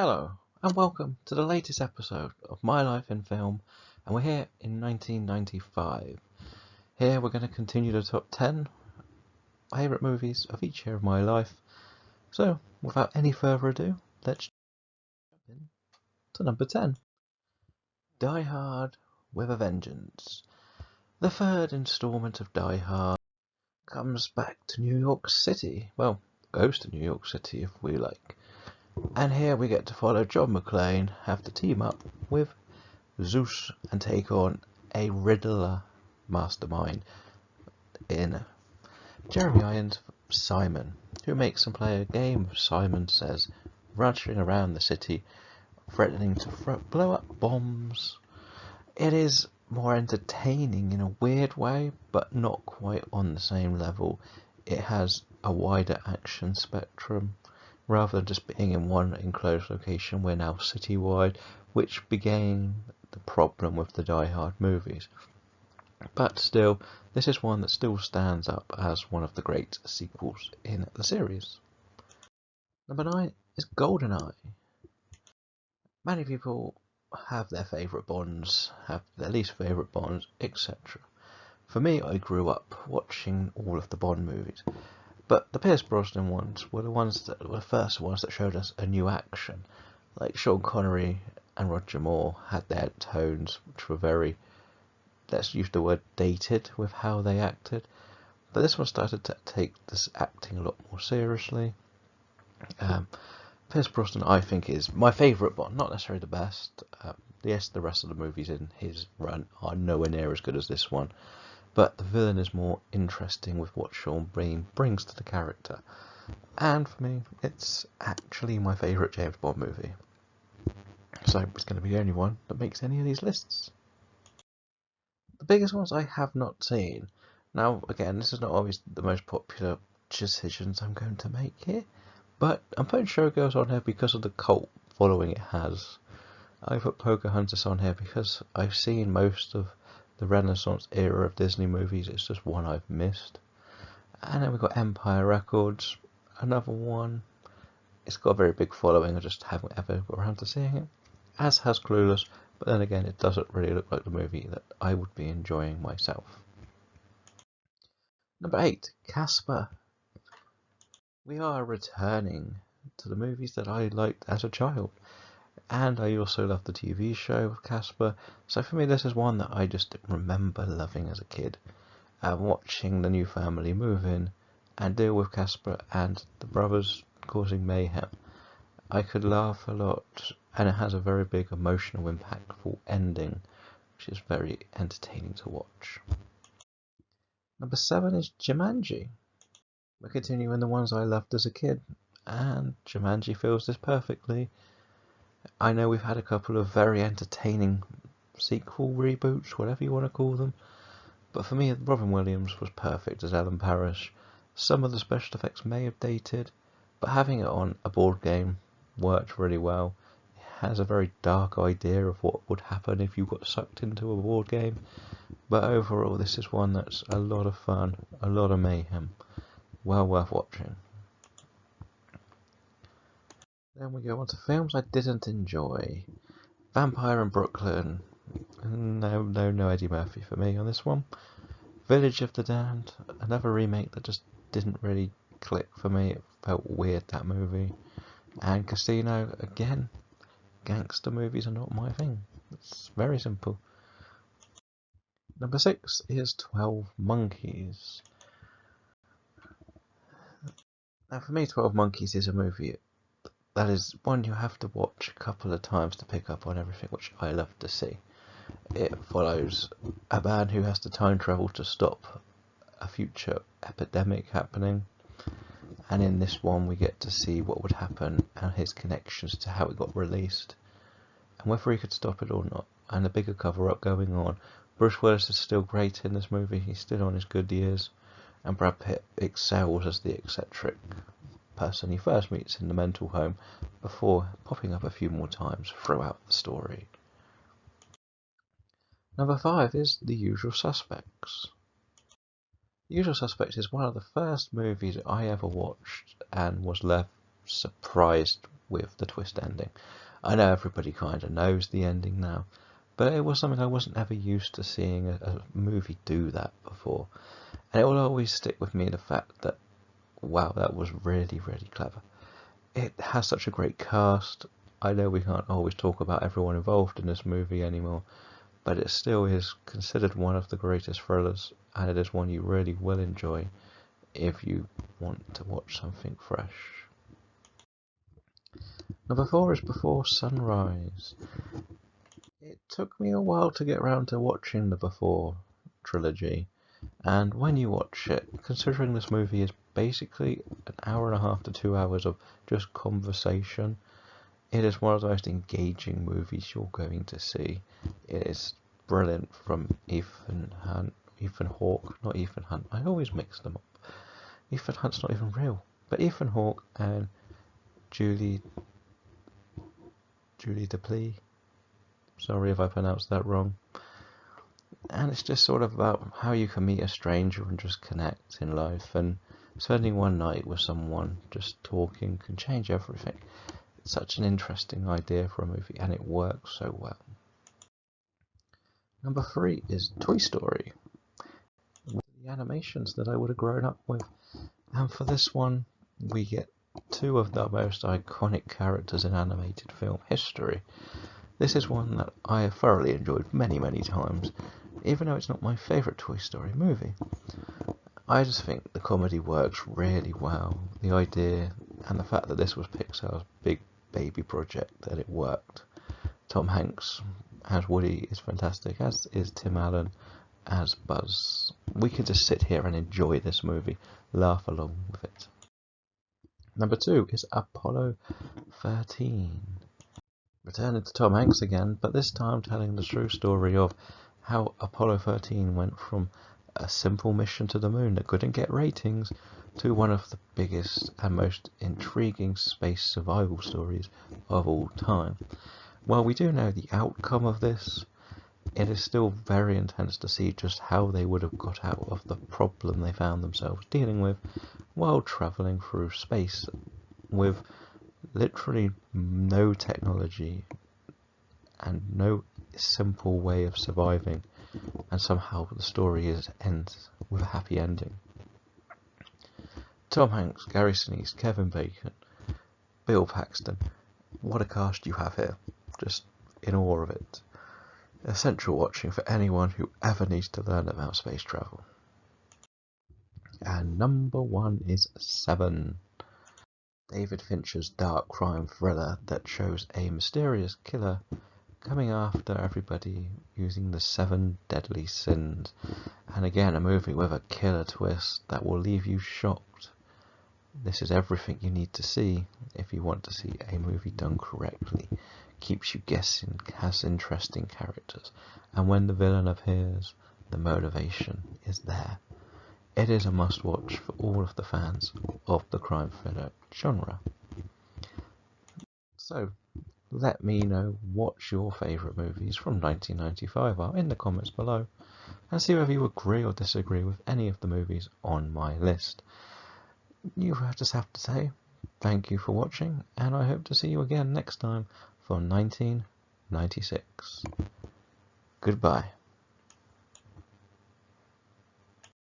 Hello, and welcome to the latest episode of My Life in Film, and we're here in 1995. Here we're going to continue the top 10 favourite movies of each year of my life. So, without any further ado, let's jump in to number 10. Die Hard with a Vengeance. The third instalment of Die Hard comes back to New York City. Well, goes to New York City if we like. And here we get to follow John McClane have to team up with Zeus and take on a Riddler mastermind in Jeremy Irons' Simon, who makes them play a game of Simon Says, rushing around the city, threatening to blow up bombs. It is more entertaining in a weird way, but not quite on the same level. It has a wider action spectrum. Rather than just being in one enclosed location, we're now citywide, which became the problem with the Die Hard movies. But still, this is one that still stands up as one of the great sequels in the series. Number 9 is GOLDENEYE. Many people have their favourite Bonds, have their least favourite Bonds, etc. For me, I grew up watching all of the Bond movies. But the Pierce Brosnan ones were the first ones that showed us a new action. Like Sean Connery and Roger Moore had their tones, which were very, let's use the word, dated with how they acted. But this one started to take this acting a lot more seriously. Pierce Brosnan, I think, is my favourite Bond, not necessarily the best. Yes, the rest of the movies in his run are nowhere near as good as this one. But the villain is more interesting with what Sean Bean brings to the character. And for me, it's actually my favourite James Bond movie. So it's going to be the only one that makes any of these lists. The biggest ones I have not seen. Now, again, this is not always the most popular decisions I'm going to make here. But I'm putting Showgirls on here because of the cult following it has. I put Pocahontas on here because I've seen most of the Renaissance era of Disney movies. It's just one I've missed. And then we've got Empire Records, another one. It's got a very big following, I just haven't ever got around to seeing it. As has Clueless, but then again, it doesn't really look like the movie that I would be enjoying myself. Number 8, Casper. We are returning to the movies that I liked as a child. And I also love the TV show of Casper, so for me this is one that I just remember loving as a kid. Watching the new family move in and deal with Casper and the brothers causing mayhem. I could laugh a lot, and it has a very big emotional, impactful ending, which is very entertaining to watch. Number 7 is Jumanji. We're continuing the ones I loved as a kid, and Jumanji fills this perfectly. I know we've had a couple of very entertaining sequel reboots, whatever you want to call them, but for me, Robin Williams was perfect as Ellen Parish. Some of the special effects may have dated, but having it on a board game worked really well. It has a very dark idea of what would happen if you got sucked into a board game, but overall this is one that's a lot of fun, a lot of mayhem, well worth watching. Then we go on to films I didn't enjoy. Vampire in Brooklyn. No Eddie Murphy for me on this one. Village of the Damned, another remake that just didn't really click for me. It felt weird, that movie. And Casino, again, gangster movies are not my thing. It's very simple. Number 6 is 12 Monkeys. Now for me, 12 Monkeys is a movie that is one you have to watch a couple of times to pick up on everything, which I love to see. It follows a man who has to time travel to stop a future epidemic happening, and in this one we get to see what would happen and his connections to how it got released and whether he could stop it or not, and a bigger cover-up going on. Bruce Willis is still great in this movie, he's still on his good years, and Brad Pitt excels as the eccentric person he first meets in the mental home before popping up a few more times throughout the story. Number 5 is The Usual Suspects. The Usual Suspects is one of the first movies I ever watched and was left surprised with the twist ending. I know everybody kind of knows the ending now, but it was something I wasn't ever used to seeing a movie do that before. And it will always stick with me, the fact that, wow, that was really, really clever. It has such a great cast. I know we can't always talk about everyone involved in this movie anymore, but it still is considered one of the greatest thrillers, and it is one you really will enjoy if you want to watch something fresh. Number 4 is Before Sunrise. It took me a while to get around to watching the Before trilogy, and when you watch it, considering this movie is basically an hour and a half to 2 hours of just conversation, it is one of the most engaging movies you're going to see. It is brilliant from Ethan Hawke, not Ethan Hunt. I always mix them up. Ethan Hunt's not even real, but Ethan Hawke and Julie DePlee. Sorry if I pronounced that wrong. And it's just sort of about how you can meet a stranger and just connect in life, and spending one night with someone just talking can change everything. It's such an interesting idea for a movie, and it works so well. Number 3 is Toy Story. The animations that I would have grown up with. And for this one, we get two of the most iconic characters in animated film history. This is one that I have thoroughly enjoyed many, many times, even though it's not my favourite Toy Story movie. I just think the comedy works really well. The idea and the fact that this was Pixar's big baby project, that it worked. Tom Hanks as Woody is fantastic, as is Tim Allen as Buzz. We could just sit here and enjoy this movie, laugh along with it. Number 2 is Apollo 13. Returning to Tom Hanks again, but this time telling the true story of how Apollo 13 went from a simple mission to the moon that couldn't get ratings to one of the biggest and most intriguing space survival stories of all time. While we do know the outcome of this, it is still very intense to see just how they would have got out of the problem they found themselves dealing with while travelling through space with literally no technology and no simple way of surviving, and somehow the story ends with a happy ending. Tom Hanks, Gary Sinise, Kevin Bacon, Bill Paxton, what a cast you have here, just in awe of it. Essential watching for anyone who ever needs to learn about space travel. And number 1 is Seven. David Fincher's dark crime thriller that shows a mysterious killer coming after everybody using the 7 deadly sins. And again, a movie with a killer twist that will leave you shocked. This is everything you need to see if you want to see a movie done correctly. Keeps you guessing, has interesting characters, and when the villain appears, the motivation is there. It is a must-watch for all of the fans of the crime thriller genre. So, let me know what your favourite movies from 1995 are in the comments below, and see whether you agree or disagree with any of the movies on my list. You just have to say thank you for watching, and I hope to see you again next time for 1996. Goodbye.